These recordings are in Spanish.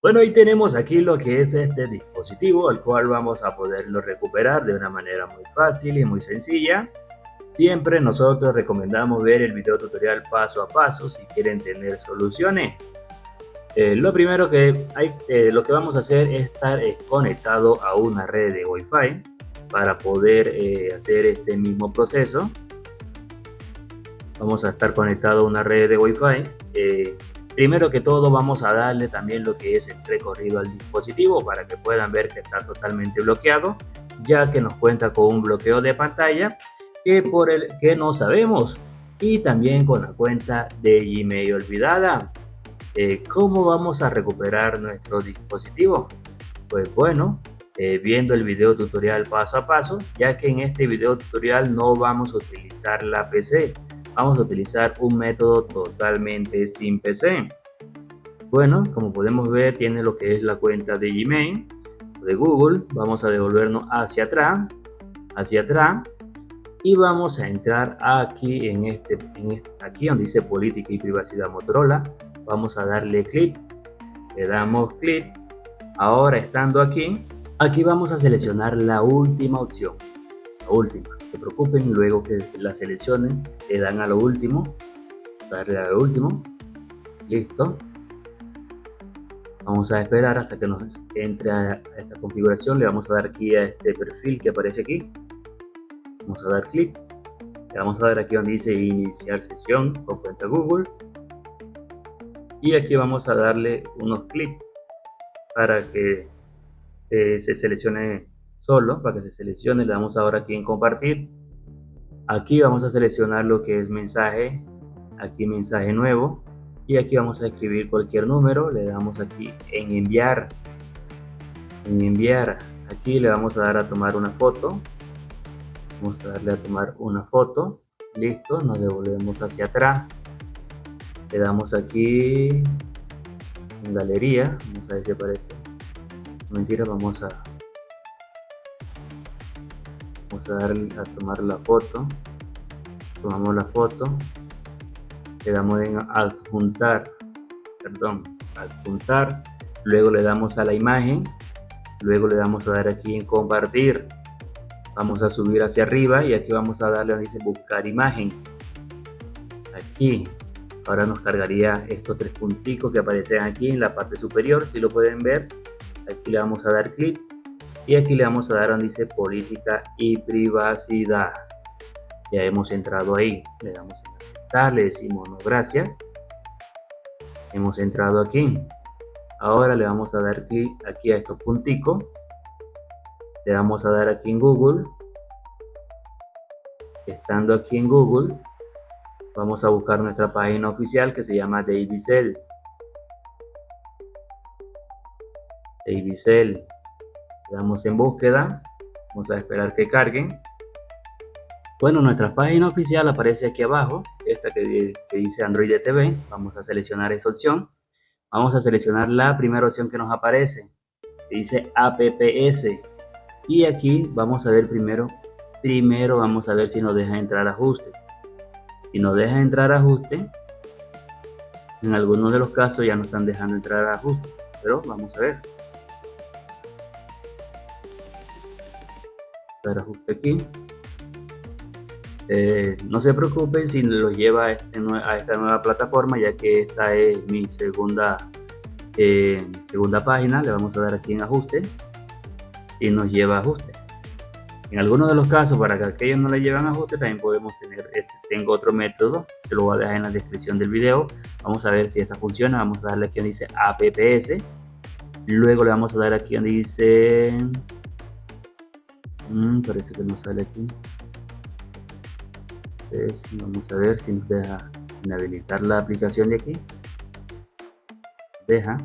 Bueno, ahí tenemos aquí lo que es este dispositivo, el cual vamos a poderlo recuperar de una manera muy fácil y muy sencilla. Siempre nosotros recomendamos ver el video tutorial paso a paso si quieren tener soluciones. Lo primero lo que vamos a hacer es estar conectado a una red de Wi-Fi para poder hacer este mismo proceso. Vamos a estar conectado a una red de Wi-Fi. Primero que todo vamos a darle también lo que es el recorrido al dispositivo para que puedan ver que está totalmente bloqueado, ya que nos cuenta con un bloqueo de pantalla que por el que no sabemos, y también con la cuenta de Gmail olvidada. ¿Cómo vamos a recuperar nuestro dispositivo? Pues bueno, viendo el video tutorial paso a paso, ya que en este video tutorial no vamos a utilizar la PC, vamos a utilizar un método totalmente sin PC. Bueno, como podemos ver, tiene lo que es la cuenta de Gmail, de Google. Vamos a devolvernos hacia atrás, y vamos a entrar aquí aquí donde dice política y privacidad Motorola. Vamos a darle clic, le damos clic. Ahora estando aquí vamos a seleccionar la última opción, la última. No se preocupen, luego que la seleccionen, le dan a lo último, darle a lo último, listo. Vamos a esperar hasta que nos entre a esta configuración. Le vamos a dar aquí a este perfil que aparece aquí. Vamos a dar clic. Le vamos a dar aquí donde dice iniciar sesión con cuenta Google. Y aquí vamos a darle unos clics para que se seleccione solo, para que se seleccione. Le damos ahora aquí en compartir. Aquí vamos a seleccionar lo que es mensaje. Aquí mensaje nuevo. Y aquí vamos a escribir cualquier número. Le damos aquí en enviar. Aquí le vamos a dar a tomar una foto. Vamos a darle a tomar una foto. Listo, nos devolvemos hacia atrás. Le damos aquí en galería. Vamos a ver si aparece. Mentira, vamos a darle a tomar la foto. Tomamos la foto. Le damos en adjuntar. Adjuntar. Luego le damos a la imagen. Luego le damos a dar aquí en compartir. Vamos a subir hacia arriba y aquí vamos a darle donde dice buscar imagen. Aquí ahora nos cargaría estos tres punticos que aparecen aquí en la parte superior, si lo pueden ver. Aquí le vamos a dar clic y aquí le vamos a dar donde dice política y privacidad. Ya hemos entrado ahí, le damos en aceptar, le decimos no gracias. Hemos entrado aquí. Ahora le vamos a dar clic aquí a estos punticos. Le vamos a dar aquí en Google. Estando aquí en Google, vamos a buscar nuestra página oficial que se llama Davicel. Le damos en búsqueda. Vamos a esperar que carguen. Bueno, nuestra página oficial aparece aquí abajo, esta que dice Android TV. Vamos a seleccionar esa opción. Vamos a seleccionar la primera opción que nos aparece, que dice apps. Y aquí vamos a ver primero vamos a ver si nos deja entrar a ajuste. Si nos deja entrar a ajuste, en algunos de los casos ya no están dejando entrar a ajuste, pero vamos a ver. Dar ajuste aquí. No se preocupen si los lleva a esta nueva plataforma, ya que esta es mi segunda página. Le vamos a dar aquí en ajuste y nos lleva a ajuste. En algunos de los casos, para que aquellos no le llevan ajuste, también podemos tener tengo otro método que lo voy a dejar en la descripción del video. Vamos a ver si esta funciona. Vamos a darle aquí donde dice apps. Luego le vamos a dar aquí donde dice parece que no sale aquí. Vamos a ver si nos deja inhabilitar la aplicación de aquí. Deja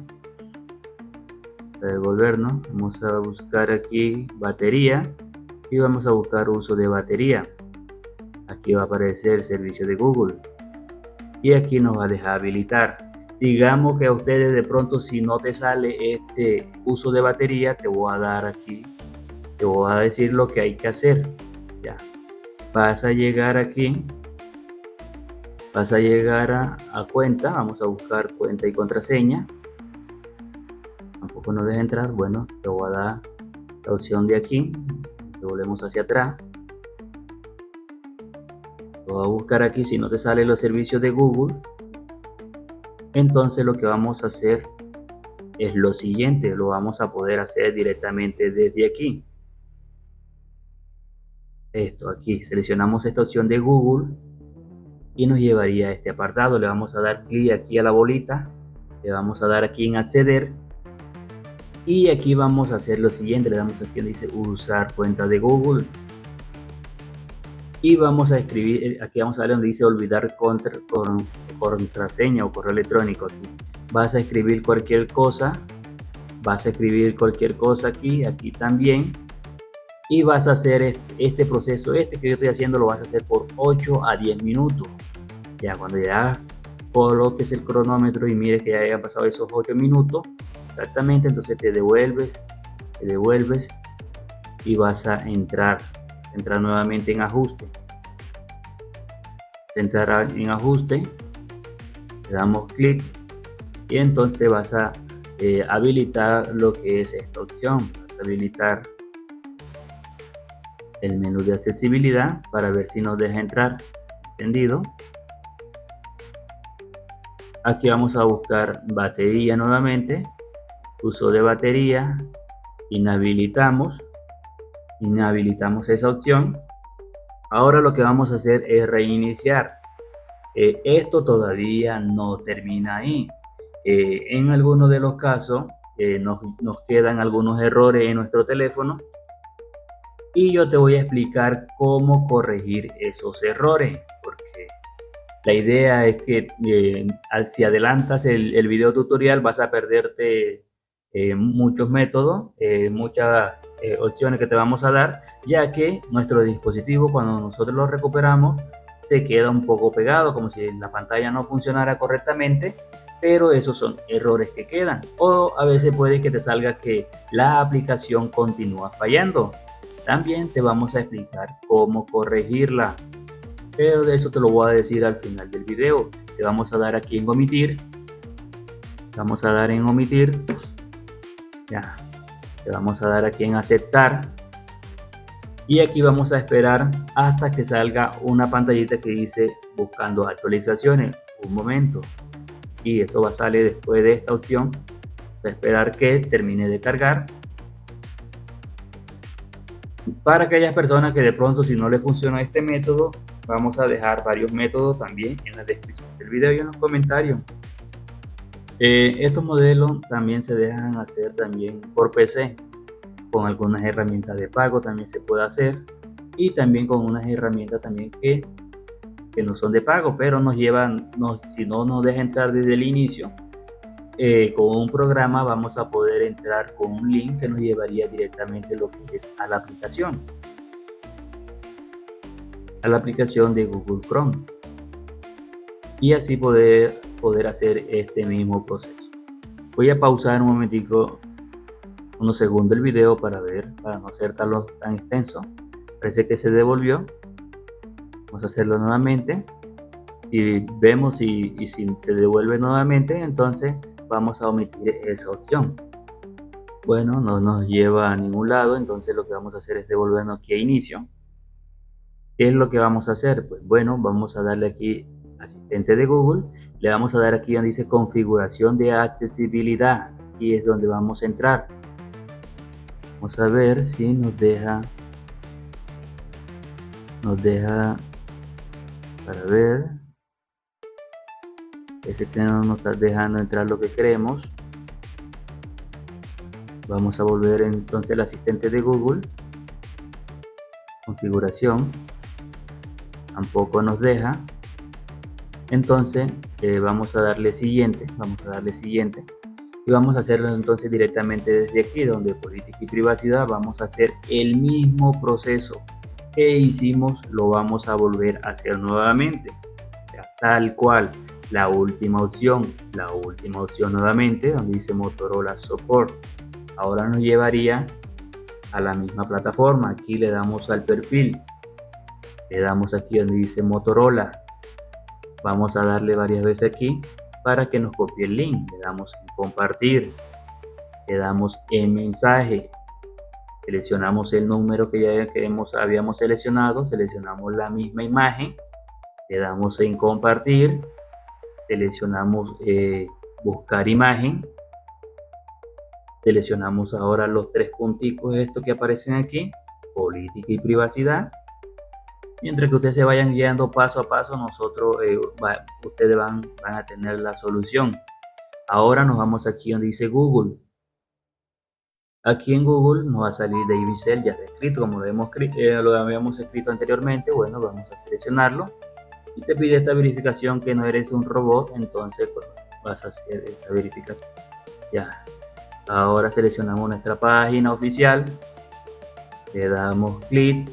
devolvernos. Vamos a buscar aquí batería y vamos a buscar uso de batería. Aquí va a aparecer el servicio de Google y aquí nos va a dejar habilitar. Digamos que a ustedes de pronto, si no te sale este uso de batería, te voy a dar aquí, te voy a decir lo que hay que hacer. Ya vas a llegar aquí, vas a llegar a cuenta. Vamos a buscar cuenta y contraseña. tampoco nos deja entrar. Bueno, te voy a dar la opción de aquí, volvemos hacia atrás. Lo voy a buscar aquí. Si no te salen los servicios de Google, entonces lo que vamos a hacer es lo siguiente, lo vamos a poder hacer directamente desde aquí. Esto aquí, seleccionamos esta opción de Google y nos llevaría a este apartado. Le vamos a dar clic aquí a la bolita, le vamos a dar aquí en acceder y aquí vamos a hacer lo siguiente. Le damos aquí donde dice usar cuenta de Google y vamos a escribir, aquí vamos a ver donde dice olvidar contraseña o correo electrónico. Aquí vas a escribir cualquier cosa, aquí también, y vas a hacer este proceso, que yo estoy haciendo, lo vas a hacer por 8 a 10 minutos. Ya cuando ya coloques el cronómetro y mires que ya hayan pasado esos 8 minutos exactamente, entonces te devuelves y vas a entrar nuevamente en ajuste. Entrar en ajuste, le damos clic y entonces vas a habilitar lo que es esta opción. Vas a habilitar el menú de accesibilidad para ver si nos deja entrar. ¿Entendido? Aquí vamos a buscar batería nuevamente, uso de batería, inhabilitamos esa opción. Ahora lo que vamos a hacer es reiniciar. Esto todavía no termina ahí. En algunos de los casos nos quedan algunos errores en nuestro teléfono y yo te voy a explicar cómo corregir esos errores, porque la idea es que si adelantas el video tutorial vas a perderte muchos métodos, muchas opciones que te vamos a dar, ya que nuestro dispositivo cuando nosotros lo recuperamos se queda un poco pegado, como si la pantalla no funcionara correctamente, pero esos son errores que quedan. O a veces puede que te salga que la aplicación continúa fallando. También te vamos a explicar cómo corregirla, pero de eso te lo voy a decir al final del video. Le vamos a dar aquí en omitir, vamos a dar en omitir, ya, le vamos a dar aquí en aceptar y aquí vamos a esperar hasta que salga una pantallita que dice buscando actualizaciones. Un momento, y esto va a salir después de esta opción. Vamos a esperar que termine de cargar. Para aquellas personas que de pronto si no le funciona este método, vamos a dejar varios métodos también en la descripción del video y en los comentarios. Estos modelos también se dejan hacer también por PC, con algunas herramientas de pago también se puede hacer, y también con unas herramientas también que no son de pago, pero nos llevan, si no nos deja entrar desde el inicio, con un programa vamos a poder entrar con un link que nos llevaría directamente lo que es a la aplicación de Google Chrome, y así poder hacer este mismo proceso. Voy a pausar un momentico, unos segundos el video para ver, para no ser tan extenso. Parece que se devolvió. Vamos a hacerlo nuevamente. Si vemos y si se devuelve nuevamente, entonces vamos a omitir esa opción. Bueno, no nos lleva a ningún lado, entonces lo que vamos a hacer es devolvernos aquí a inicio. ¿Qué es lo que vamos a hacer? Pues bueno, vamos a darle aquí asistente de Google, le vamos a dar aquí donde dice configuración de accesibilidad. Aquí es donde vamos a entrar. Vamos a ver si nos deja para ver. Ese que no nos está dejando entrar lo que queremos. Vamos a volver entonces al asistente de Google, configuración, tampoco nos deja. Entonces vamos a darle siguiente, y vamos a hacerlo entonces directamente desde aquí, donde política y privacidad. Vamos a hacer el mismo proceso que hicimos, lo vamos a volver a hacer nuevamente, ya, tal cual. La última opción nuevamente, donde dice Motorola Support. Ahora nos llevaría a la misma plataforma. Aquí le damos al perfil, le damos aquí donde dice Motorola. Vamos a darle varias veces aquí para que nos copie el link. Le damos en compartir. le damos en mensaje, seleccionamos el número que ya habíamos seleccionado, seleccionamos la misma imagen, le damos en compartir, seleccionamos buscar imagen, seleccionamos ahora los tres punticos estos que aparecen aquí, política y privacidad. Mientras que ustedes se vayan guiando paso a paso, ustedes van a tener la solución. Ahora nos vamos aquí donde dice Google. Aquí en Google nos va a salir David Cell ya escrito, como lo habíamos escrito anteriormente. Bueno, vamos a seleccionarlo. Y te pide esta verificación que no eres un robot, entonces pues, vas a hacer esa verificación. Ya. Ahora seleccionamos nuestra página oficial. Le damos clic.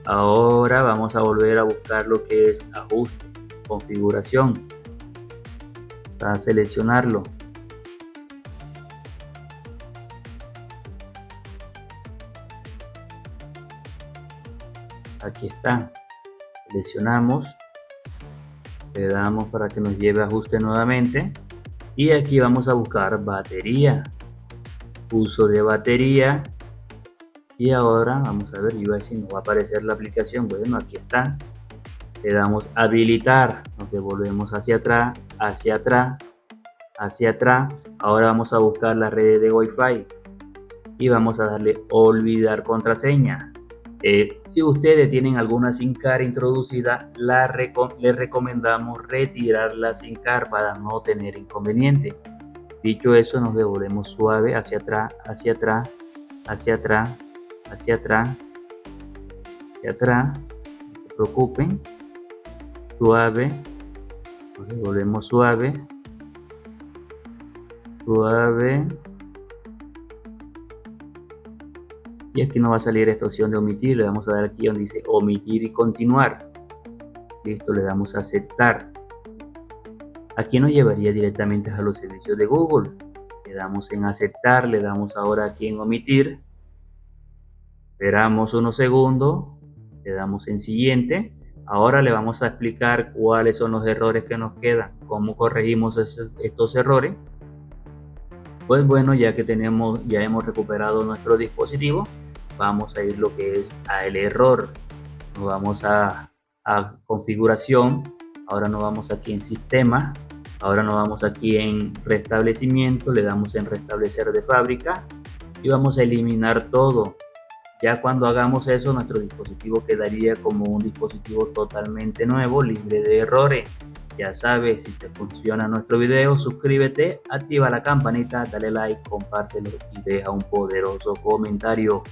Ahora vamos a volver a buscar lo que es ajuste, configuración. Para seleccionarlo. Aquí está. Seleccionamos. Le damos para que nos lleve a ajuste nuevamente. Y aquí vamos a buscar batería. Uso de batería. Y ahora vamos a ver, iba a decir, nos va a aparecer la aplicación. Bueno, aquí está. Le damos habilitar. Nos devolvemos hacia atrás, hacia atrás, hacia atrás. Ahora vamos a buscar la red de Wi-Fi. Y vamos a darle olvidar contraseña. Si ustedes tienen alguna SIM card introducida, les recomendamos retirar la SIM card para no tener inconveniente. Dicho eso, nos devolvemos suave hacia atrás, hacia atrás, hacia atrás, hacia atrás, hacia atrás. No se preocupen. Suave. Nos devolvemos suave. Suave. Y aquí nos va a salir esta opción de omitir. Le damos a dar aquí donde dice omitir y continuar. Listo, le damos a aceptar. Aquí nos llevaría directamente a los servicios de Google. Le damos en aceptar, le damos ahora aquí en omitir. Esperamos unos segundos, le damos en siguiente. Ahora le vamos a explicar cuáles son los errores que nos quedan, cómo corregimos estos errores. Pues bueno, ya hemos recuperado nuestro dispositivo, vamos a ir lo que es al error. Nos vamos a configuración. Ahora nos vamos aquí en sistema. Ahora nos vamos aquí en restablecimiento. Le damos en restablecer de fábrica y vamos a eliminar todo. Ya cuando hagamos eso, nuestro dispositivo quedaría como un dispositivo totalmente nuevo, libre de errores. Ya sabes, si te funciona nuestro video, suscríbete, activa la campanita, dale like, compártelo y deja un poderoso comentario.